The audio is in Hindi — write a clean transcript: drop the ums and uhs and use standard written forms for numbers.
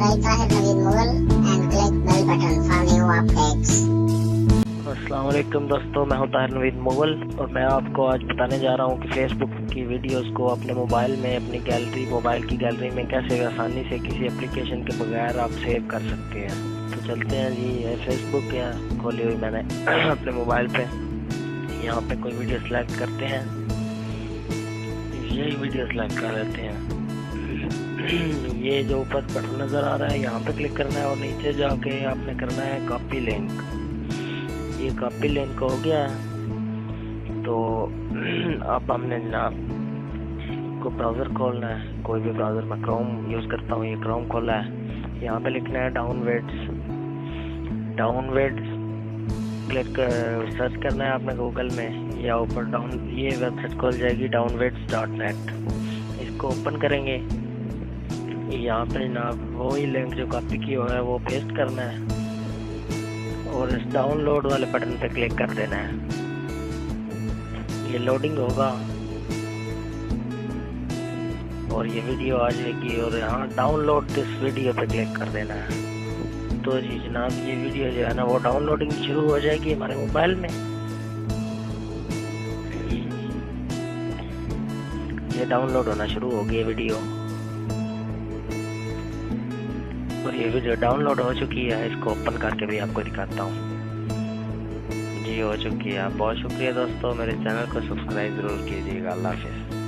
Subscribe Tahir Naveed Mughal and click bell button for new updates. अस्सलाम वालेकुम दोस्तों, मैं हूं ताहिर नवीद मुगल और मैं आपको आज बताने जा रहा हूं कि फेसबुक की वीडियोस को अपने मोबाइल में अपनी गैलरी मोबाइल की गैलरी में कैसे आसानी से किसी एप्लीकेशन के बगैर आप सेव कर सकते हैं। तो चलते हैं जी। ये फेसबुक यहाँ खोली हुई मैंने अपने मोबाइल पे। यहाँ पे कोई वीडियो सेलेक्ट करते हैं, यही वीडियो सेलेक्ट कर लेते हैं। ये जो ऊपर बटन नज़र आ रहा है यहाँ पे क्लिक करना है और नीचे जाके आपने करना है कॉपी लिंक। ये कॉपी लिंक हो गया तो अब हमने जनाब को ब्राउज़र खोलना है। कोई भी ब्राउज़र, मैं क्रोम यूज़ करता हूँ, ये क्रोम खोला है। यहाँ पे लिखना है डाउनवेड्स क्लिक सर्च करना है आपने गूगल में या ऊपर डाउन, ये वेबसाइट खोल जाएगी downwads.net। इसको ओपन करेंगे। यहाँ पे जनाब वही लिंक जो कॉपी की हुआ है वो पेस्ट करना है और इस डाउनलोड वाले बटन पे क्लिक कर देना है। ये लोडिंग होगा और ये वीडियो आ जाएगी और यहाँ डाउनलोड दिस वीडियो पे क्लिक कर देना है। तो जी जनाब ये वीडियो जो है ना वो डाउनलोडिंग शुरू हो जाएगी हमारे मोबाइल में। ये डाउनलोड होना शुरू हो गई वीडियो और ये वीडियो डाउनलोड हो चुकी है। इसको ओपन करके भी आपको दिखाता हूँ। जी हो चुकी है। बहुत शुक्रिया दोस्तों, मेरे चैनल को सब्सक्राइब ज़रूर कीजिएगा। अल्लाह हाफिज़।